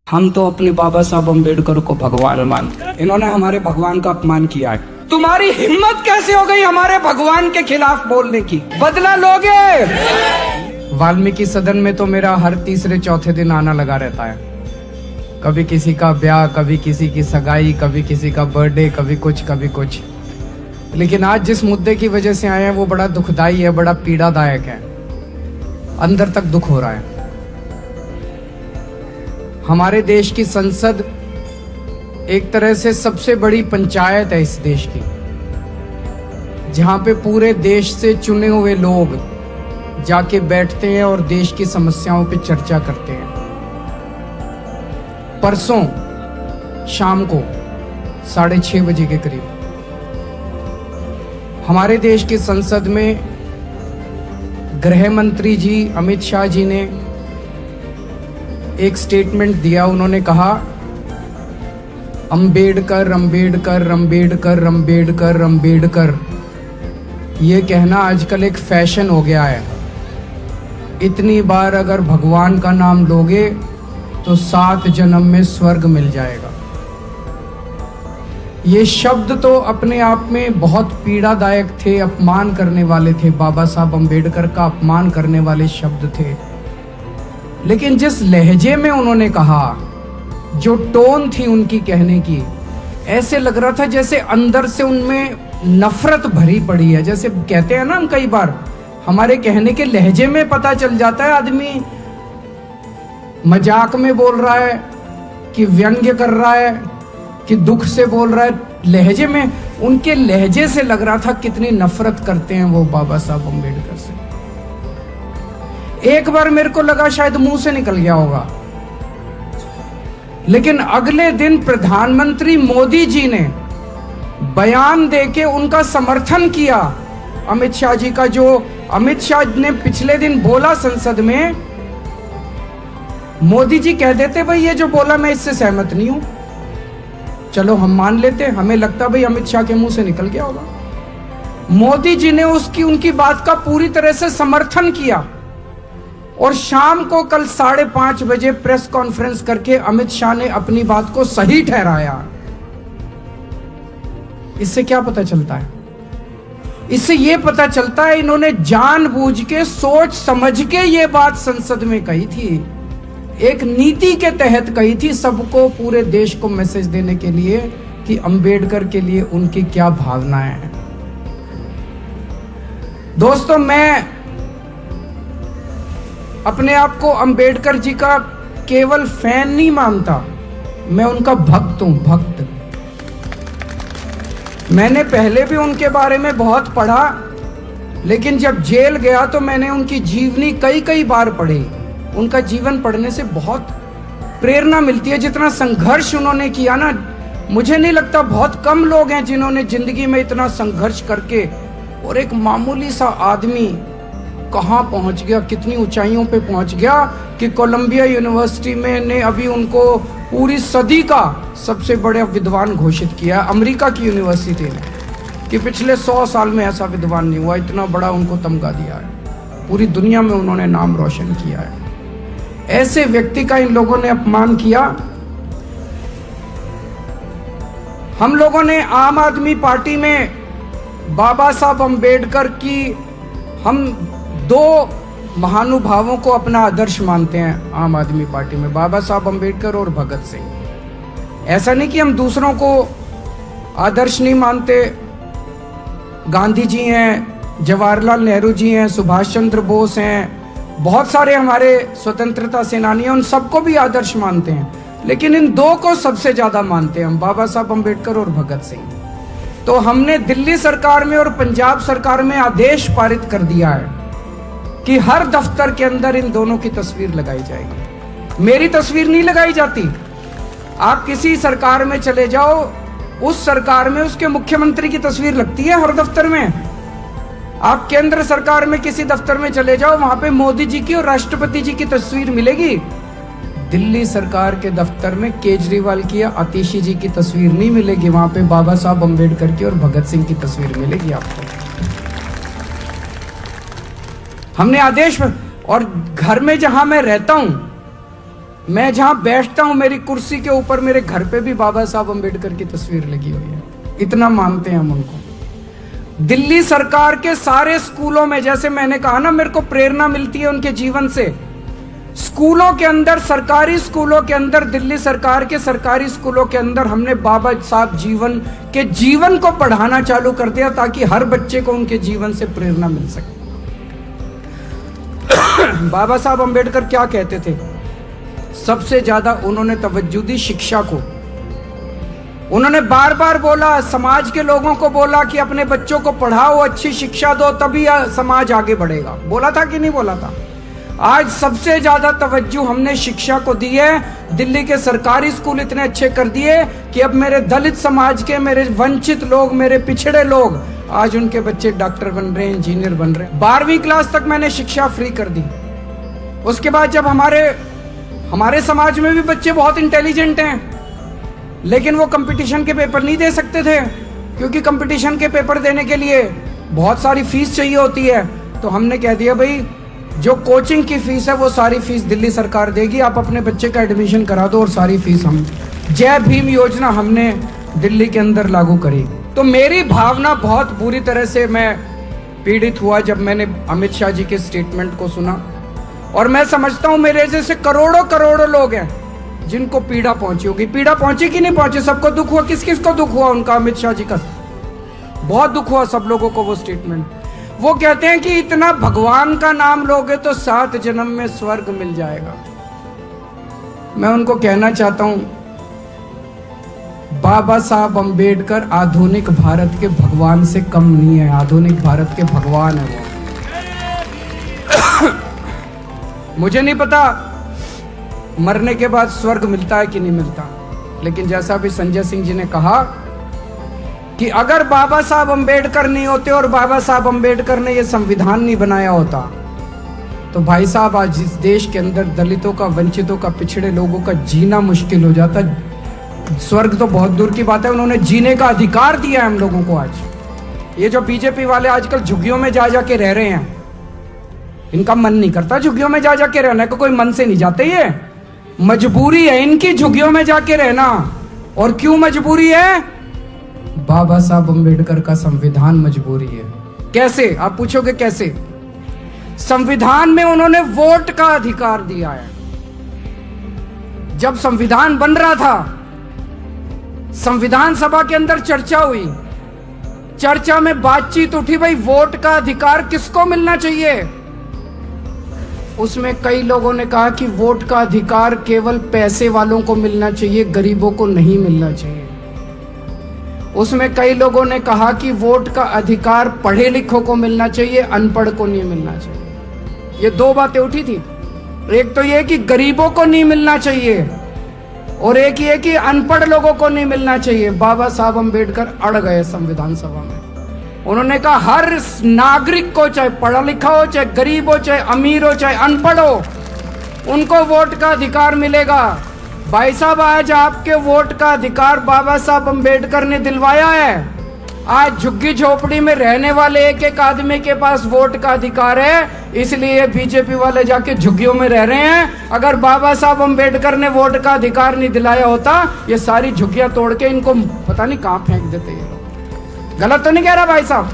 हम तो अपने बाबा साहब अम्बेडकर को भगवान मानते हैं। इन्होंने हमारे भगवान का अपमान किया है। तुम्हारी हिम्मत कैसे हो गई हमारे भगवान के खिलाफ बोलने की? बदला लोगे? वाल्मीकि सदन में तो मेरा हर तीसरे चौथे दिन आना लगा रहता है। कभी किसी का ब्याह, कभी किसी की सगाई, कभी किसी का बर्थडे, कभी कुछ। लेकिन आज जिस मुद्दे की वजह से आए हैं वो बड़ा दुखदाई है, बड़ा पीड़ादायक है। अंदर तक दुख हो रहा है। हमारे देश की संसद एक तरह से सबसे बड़ी पंचायत है इस देश की, जहां पे पूरे देश से चुने हुए लोग जाके बैठते हैं और देश की समस्याओं पे चर्चा करते हैं। परसों शाम को 6:30 बजे के करीब हमारे देश की संसद में गृह मंत्री जी अमित शाह जी ने एक स्टेटमेंट दिया। उन्होंने कहा अंबेडकर अंबेडकर अंबेडकर अंबेडकर अंबेडकर। ये कहना आजकल एक फैशन हो गया है। इतनी बार अगर भगवान का नाम लोगे तो 7 जन्म में स्वर्ग मिल जाएगा। ये शब्द तो अपने आप में बहुत पीड़ादायक थे, अपमान करने वाले थे। बाबा साहब अंबेडकर का अपमान करने वाले शब्द थे। लेकिन जिस लहजे में उन्होंने कहा, जो टोन थी उनकी कहने की, ऐसे लग रहा था जैसे अंदर से उनमें नफरत भरी पड़ी है। जैसे कहते हैं ना हम कई बार, हमारे कहने के लहजे में पता चल जाता है आदमी मजाक में बोल रहा है कि व्यंग्य कर रहा है कि दुख से बोल रहा है। लहजे में, उनके लहजे से लग रहा था कितनी नफरत करते हैं वो बाबा साहब अंबेडकर से। एक बार मेरे को लगा शायद मुंह से निकल गया होगा, लेकिन अगले दिन प्रधानमंत्री मोदी जी ने बयान देके उनका समर्थन किया अमित शाह जी का। जो अमित शाह ने पिछले दिन बोला संसद में, मोदी जी कह देते भाई ये जो बोला मैं इससे सहमत नहीं हूं, चलो हम मान लेते। हमें लगता भाई अमित शाह के मुंह से निकल गया होगा। मोदी जी ने उनकी बात का पूरी तरह से समर्थन किया और शाम को कल 5:30 बजे प्रेस कॉन्फ्रेंस करके अमित शाह ने अपनी बात को सही ठहराया। इससे क्या पता चलता है? इससे यह पता चलता है इन्होंने जानबूझ के, सोच समझ के ये बात संसद में कही थी। एक नीति के तहत कही थी, सबको, पूरे देश को मैसेज देने के लिए कि अंबेडकर के लिए उनकी क्या भावनाएं हैं। दोस्तों, मैं अपने आप को अंबेडकर जी का केवल फैन नहीं मानता, मैं उनका भक्त हूं, भक्त। मैंने पहले भी उनके बारे में बहुत पढ़ा, लेकिन जब जेल गया तो मैंने उनकी जीवनी कई बार पढ़ी। उनका जीवन पढ़ने से बहुत प्रेरणा मिलती है। जितना संघर्ष उन्होंने किया ना, मुझे नहीं लगता बहुत कम लोग हैं जिन्होंने जिंदगी में इतना संघर्ष करके, और एक मामूली सा आदमी कहां पहुंच गया, कितनी ऊंचाइयों पे पहुंच गया कि कोलंबिया यूनिवर्सिटी में ने अभी उनको पूरी सदी का सबसे बड़ा विद्वान घोषित किया। अमेरिका की यूनिवर्सिटी ने कि पिछले 100 साल में ऐसा विद्वान नहीं हुआ, इतना बड़ा उनको तमगा दिया है। पूरी दुनिया में उन्होंने नाम रोशन किया है। ऐसे व्यक्ति का इन लोगों ने अपमान किया। हम लोगों ने आम आदमी पार्टी में बाबा साहब अंबेडकर की, हम 2 महानुभावों को अपना आदर्श मानते हैं आम आदमी पार्टी में, बाबा साहब अंबेडकर और भगत सिंह। ऐसा नहीं कि हम दूसरों को आदर्श नहीं मानते। गांधी जी हैं, जवाहरलाल नेहरू जी हैं, सुभाष चंद्र बोस हैं, बहुत सारे हमारे स्वतंत्रता सेनानी हैं, उन सबको भी आदर्श मानते हैं। लेकिन इन 2 को सबसे ज्यादा मानते हैं हम, बाबा साहब अंबेडकर और भगत सिंह। तो हमने दिल्ली सरकार में और पंजाब सरकार में आदेश पारित कर दिया है कि हर दफ्तर के अंदर इन दोनों की तस्वीर लगाई जाएगी। मेरी तस्वीर नहीं लगाई जाती। आप किसी सरकार में चले जाओ, उस सरकार में उसके मुख्यमंत्री की तस्वीर लगती है हर दफ्तर में। आप केंद्र सरकार में किसी दफ्तर में चले जाओ, वहां पे मोदी जी की और राष्ट्रपति जी की तस्वीर मिलेगी। दिल्ली सरकार के दफ्तर में केजरीवाल की या आतिशी जी की तस्वीर नहीं मिलेगी, वहां पे बाबा साहब अंबेडकर की और भगत सिंह की तस्वीर मिलेगी आपको। हमने आदेश, और घर में जहां मैं रहता हूं मैं जहां बैठता हूं मेरी कुर्सी के ऊपर मेरे घर पे भी बाबा साहब अम्बेडकर की तस्वीर लगी हुई है। इतना मानते हैं हम उनको। दिल्ली सरकार के सारे स्कूलों में, जैसे मैंने कहा ना, मेरे को प्रेरणा मिलती है उनके जीवन से। स्कूलों के अंदर, सरकारी स्कूलों के अंदर, दिल्ली सरकार के सरकारी स्कूलों के अंदर हमने बाबा साहब जीवन को पढ़ाना चालू कर दिया ताकि हर बच्चे को उनके जीवन से प्रेरणा मिल सके। बाबा साहब अम्बेडकर क्या कहते थे? सबसे ज्यादा उन्होंने तवज्जो दी शिक्षा को। उन्होंने बार बार बोला, समाज के लोगों को बोला कि अपने बच्चों को पढ़ाओ, अच्छी शिक्षा दो, तभी समाज आगे बढ़ेगा। बोला था कि नहीं बोला था? आज सबसे ज्यादा तवज्जो हमने शिक्षा को दी है। दिल्ली के सरकारी स्कूल इतने अच्छे कर दिए कि अब मेरे दलित समाज के, मेरे वंचित लोग, मेरे पिछड़े लोग, आज उनके बच्चे डॉक्टर बन रहे हैं, इंजीनियर बन रहे हैं। 12वीं क्लास तक मैंने शिक्षा फ्री कर दी। उसके बाद जब हमारे समाज में भी बच्चे बहुत इंटेलिजेंट हैं, लेकिन वो कंपटीशन के पेपर नहीं दे सकते थे, क्योंकि कंपटीशन के पेपर देने के लिए बहुत सारी फीस चाहिए होती है। तो हमने कह दिया, भाई जो कोचिंग की फीस है वो सारी फीस दिल्ली सरकार देगी, आप अपने बच्चे का एडमिशन करा दो और सारी फीस हम। जय भीम योजना हमने दिल्ली के अंदर लागू करी। तो मेरी भावना बहुत बुरी तरह से मैं पीड़ित हुआ जब मैंने अमित शाह जी के स्टेटमेंट को सुना। और मैं समझता हूं मेरे जैसे करोड़ों करोड़ों लोग हैं जिनको पीड़ा पहुंची होगी। पीड़ा पहुंची कि नहीं पहुंची? सबको दुख हुआ। किस किस को दुख हुआ उनका? अमित शाह जी का बहुत दुख हुआ सब लोगों को वो स्टेटमेंट। वो कहते हैं कि इतना भगवान का नाम लोगे तो 7 जन्म में स्वर्ग मिल जाएगा। मैं उनको कहना चाहता हूं, बाबा साहब अम्बेडकर आधुनिक भारत के भगवान से कम नहीं है। आधुनिक भारत के भगवान है वो। मुझे नहीं पता मरने के बाद स्वर्ग मिलता है कि नहीं मिलता, लेकिन जैसा भी संजय सिंह जी ने कहा कि अगर बाबा साहब अम्बेडकर नहीं होते और बाबा साहब अम्बेडकर ने यह संविधान नहीं बनाया होता, तो भाई साहब आज इस देश के अंदर दलितों का, वंचितों का, पिछड़े लोगों का जीना मुश्किल हो जाता। स्वर्ग तो बहुत दूर की बात है, उन्होंने जीने का अधिकार दिया है हम लोगों को। आज ये जो बीजेपी वाले आजकल झुग्गियों में जा जाके रह रहे हैं, इनका मन नहीं करता झुग्गियों में जा जाके रहने को। कोई मन से नहीं जाते, ये मजबूरी है इनकी झुग्गियों में जाके रहना। और क्यों मजबूरी है? बाबा साहब अम्बेडकर का संविधान मजबूरी है। कैसे? आप पूछोगे कैसे? संविधान में उन्होंने वोट का अधिकार दिया है। जब संविधान बन रहा था, संविधान सभा के अंदर चर्चा हुई, चर्चा में बातचीत उठी, भाई वोट का अधिकार किसको मिलना चाहिए? उसमें कई लोगों ने कहा कि वोट का अधिकार केवल पैसे वालों को मिलना चाहिए, गरीबों को नहीं मिलना चाहिए। उसमें कई लोगों ने कहा कि वोट का अधिकार पढ़े लिखों को मिलना चाहिए, अनपढ़ को नहीं मिलना चाहिए। ये 2 बातें उठी थी। एक तो ये कि गरीबों को नहीं मिलना चाहिए, और एक ये कि अनपढ़ लोगों को नहीं मिलना चाहिए। बाबा साहब अम्बेडकर अड़ गए संविधान सभा में। उन्होंने कहा हर नागरिक को, चाहे पढ़ा लिखा हो, चाहे गरीब हो, चाहे अमीर हो, चाहे अनपढ़ हो, उनको वोट का अधिकार मिलेगा। भाई साहब, आज आपके वोट का अधिकार बाबा साहब अम्बेडकर ने दिलवाया है। आज झुग्गी झोपड़ी में रहने वाले एक एक आदमी के पास वोट का अधिकार है, इसलिए बीजेपी वाले जाके झुग्गियों में रह रहे हैं। अगर बाबा साहब अम्बेडकर ने वोट का अधिकार नहीं दिलाया होता, ये सारी झुग्गियां तोड़ के इनको पता नहीं कहां फेंक देते ये लोग। गलत तो नहीं कह रहा भाई साहब?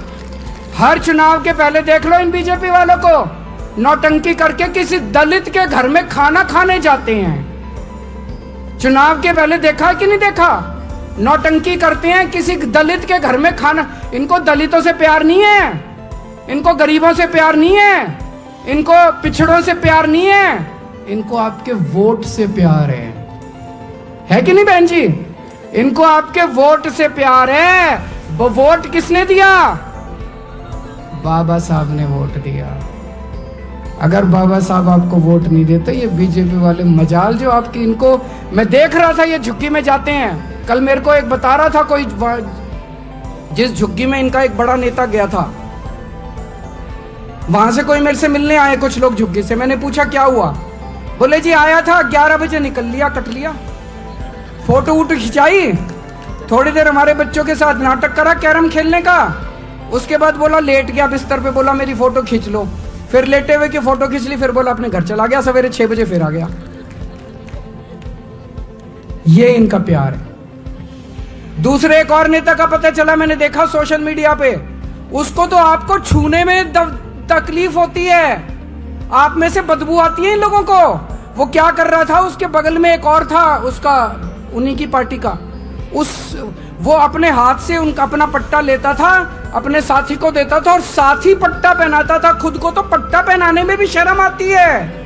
हर चुनाव के पहले देख लो इन बीजेपी वालों को, नौटंकी करके किसी दलित के घर में खाना खाने जाते हैं। चुनाव के पहले देखा कि नहीं देखा? नौटंकी करते हैं किसी दलित के घर में खाना। इनको दलितों से प्यार नहीं है, इनको गरीबों से प्यार नहीं है, इनको पिछड़ों से प्यार नहीं है, इनको आपके वोट से प्यार है कि नहीं बहन जी? इनको आपके वोट से प्यार है। वो वोट किसने दिया? बाबा साहब ने वोट दिया। अगर बाबा साहब आपको वोट नहीं देते, ये बीजेपी वाले मजाल जो आपकी, इनको मैं देख रहा था ये झुग्गी में जाते हैं। कल मेरे को एक बता रहा था कोई, जिस झुग्गी में इनका एक बड़ा नेता गया था, वहां से कोई मेरे से मिलने आए कुछ लोग झुग्गी से। मैंने पूछा क्या हुआ? बोले जी आया था, 11 बजे निकल लिया, कट लिया। फोटो वोटो खिंचाई, थोड़ी देर हमारे बच्चों के साथ नाटक करा कैरम खेलने का, उसके बाद बोला लेट गया बिस्तर पे, बोला मेरी फोटो खींच लो। फिर लेटे हुए की फोटो खींच ली, फिर बोला अपने घर चला गया। सवेरे 6 बजे फिर आ गया। ये इनका प्यार है। दूसरे एक और नेता का पता चला, मैंने देखा सोशल मीडिया पे, उसको तो आपको छूने में तकलीफ होती है, आप में से बदबू आती है इन लोगों को। वो क्या कर रहा था, उसके बगल में एक और था उसका, उन्हीं की पार्टी का, वो अपने हाथ से उनका अपना पट्टा लेता था, अपने साथी को देता था और साथी पट्टा पहनाता था। खुद को तो पट्टा पहनाने में भी शर्म आती है,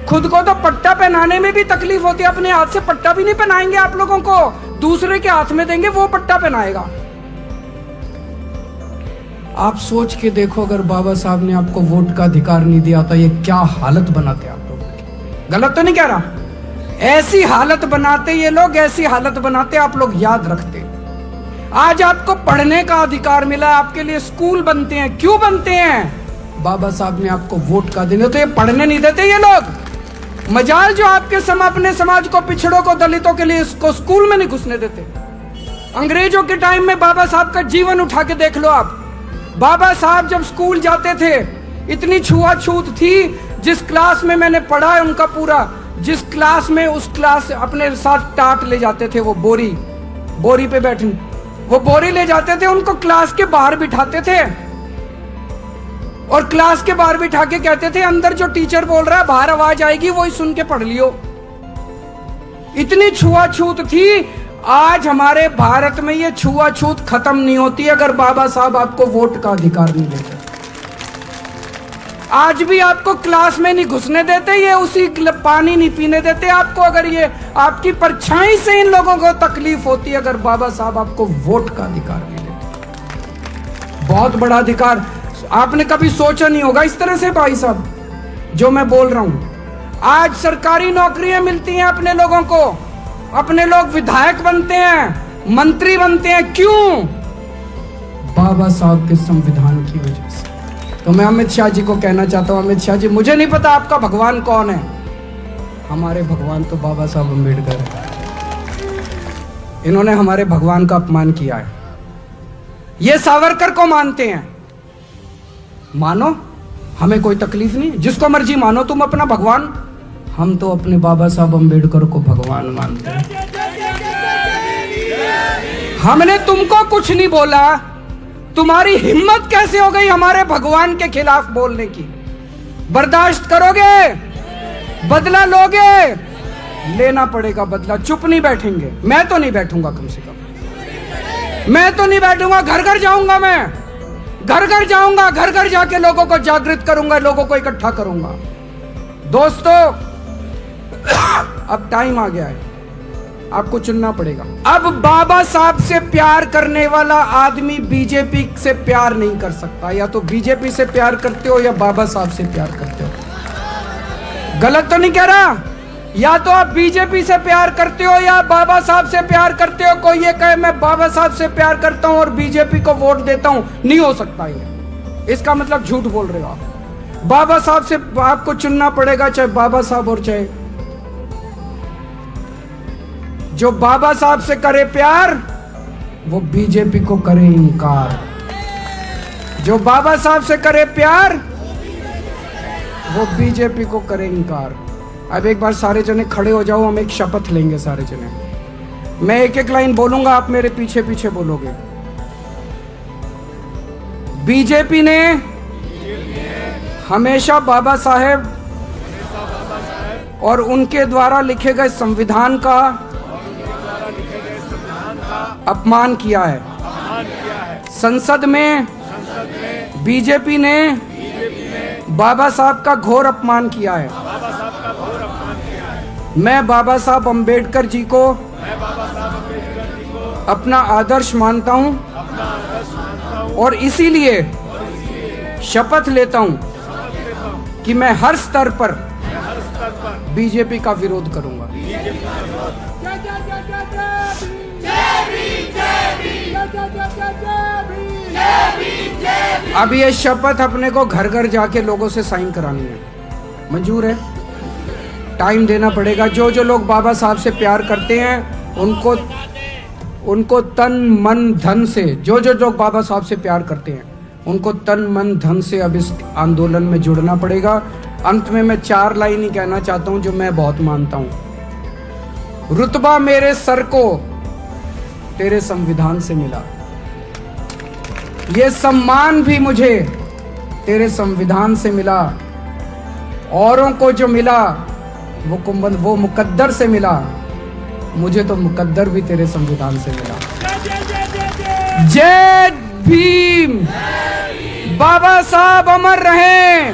खुद को तो पट्टा पहनाने में भी तकलीफ होती है। अपने हाथ से पट्टा भी नहीं पहनाएंगे आप लोगों को, दूसरे के हाथ में देंगे, वो पट्टा पहनाएगा। आप सोच के देखो, अगर बाबा साहब ने आपको वोट का अधिकार नहीं दिया तो ये क्या हालत बनाते आप लोगों की। गलत तो नहीं कह रहा, ऐसी हालत बनाते ये लोग, ऐसी हालत बनाते आप लोग याद रखते। आज आपको पढ़ने का अधिकार मिला, आपके लिए स्कूल बनते हैं, क्यों बनते हैं? बाबा साहब ने आपको वोट का देने, तो ये पढ़ने नहीं देते ये लोग। मजाल जो आपके अपने समाज को, पिछड़ों को, दलितों के लिए इसको स्कूल में नहीं घुसने देते। अंग्रेजों के टाइम में बाबा साहब का जीवन उठा के देख लो आप। बाबा साहब जब स्कूल जाते थे, इतनी छुआछूत थी। जिस क्लास में मैंने पढ़ा है उनका पूरा, जिस क्लास में, उस क्लास अपने साथ टाट ले जाते थे, वो बोरी पे बैठे, वो बोरी ले जाते थे, उनको क्लास के बाहर बिठाते थे और क्लास के बाहर बिठा के कहते थे अंदर जो टीचर बोल रहा है बाहर आवाज आएगी, वही सुन के पढ़ लियो। इतनी छुआछूत थी। आज हमारे भारत में ये छुआछूत खत्म नहीं होती अगर बाबा साहब आपको वोट का अधिकार नहीं देते। आज भी आपको क्लास में नहीं घुसने देते, ये उसी पानी नहीं पीने देते आपको, अगर ये आपकी परछाई से इन लोगों को तकलीफ होती है अगर बाबा साहब आपको वोट का अधिकार नहीं देते। बहुत बड़ा अधिकार, आपने कभी सोचा नहीं होगा इस तरह से भाई साहब जो मैं बोल रहा हूं। आज सरकारी नौकरियां मिलती हैं अपने लोगों को, अपने लोग विधायक बनते हैं, मंत्री बनते हैं, क्यों? बाबा साहब के संविधान की वजह से। तो मैं अमित शाह जी को कहना चाहता हूं, अमित शाह जी, मुझे नहीं पता आपका भगवान कौन है, हमारे भगवान तो बाबा साहब अम्बेडकर है। इन्होंने हमारे भगवान का अपमान किया है। ये सावरकर को मानते हैं, मानो, हमें कोई तकलीफ नहीं, जिसको मर्जी मानो तुम अपना भगवान। हम तो अपने बाबा साहब अम्बेडकर को भगवान मानते हैं। हमने तुमको कुछ नहीं बोला, तुम्हारी हिम्मत कैसे हो गई हमारे भगवान के खिलाफ बोलने की? बर्दाश्त करोगे? बदला लोगे? लेना पड़ेगा बदला, चुप नहीं बैठेंगे। मैं तो नहीं बैठूंगा, कम से कम मैं तो नहीं बैठूंगा। घर घर जाऊंगा, मैं घर घर जाऊंगा, घर घर जाके लोगों को जागृत करूंगा, लोगों को इकट्ठा करूंगा। दोस्तों, अब टाइम आ गया है, आपको चुनना पड़ेगा। अब बाबा साहब से प्यार करने वाला आदमी बीजेपी से प्यार नहीं कर सकता। या तो बीजेपी से प्यार करते हो या बाबा साहब से प्यार करते हो। गलत तो नहीं कह रहा? या तो आप बीजेपी से प्यार करते हो या बाबा साहब से प्यार करते हो। कोई ये कहे मैं बाबा साहब से प्यार करता हूं और बीजेपी को वोट देता हूं, नहीं हो सकता ये। इसका मतलब झूठ बोल रहे हो आप। बाबा साहब से आपको चुनना पड़ेगा, चाहे बाबा साहब और चाहे जो बाबा साहब से करे प्यार वो बीजेपी को करे इनकार। जो बाबा साहब से करे प्यार वो बीजेपी को करे इनकार। अब एक बार सारे जने खड़े हो जाओ, हम एक शपथ लेंगे सारे जने। मैं एक एक लाइन बोलूंगा, आप मेरे पीछे पीछे बोलोगे। बीजेपी ने हमेशा बाबा साहेब और उनके द्वारा लिखे गए संविधान का अपमान किया है। संसद में बीजेपी ने बाबा साहब का घोर अपमान किया है। मैं बाबा साहब अम्बेडकर जी को अपना आदर्श मानता हूं और इसीलिए शपथ लेता हूं कि मैं हर स्तर पर बीजेपी का विरोध करूंगा। अब ये शपथ अपने को घर घर जाके लोगों से साइन करानी है। मंजूर है? टाइम देना पड़ेगा। जो जो लोग बाबा साहब से प्यार करते हैं उनको तन मन धन से, जो जो लोग बाबा साहब से प्यार करते हैं उनको तन मन धन से अब इस आंदोलन में जुड़ना पड़ेगा। अंत में मैं 4 लाइन ही कहना चाहता हूं जो मैं बहुत मानता हूं। रुतबा मेरे सर को तेरे संविधान से मिला, ये सम्मान भी मुझे तेरे संविधान से मिला। औरों को जो मिला वो मुकद्दर से मिला, मुझे तो मुकद्दर भी तेरे संविधान से मिला। जय भीम, बाबा साहब अमर रहें।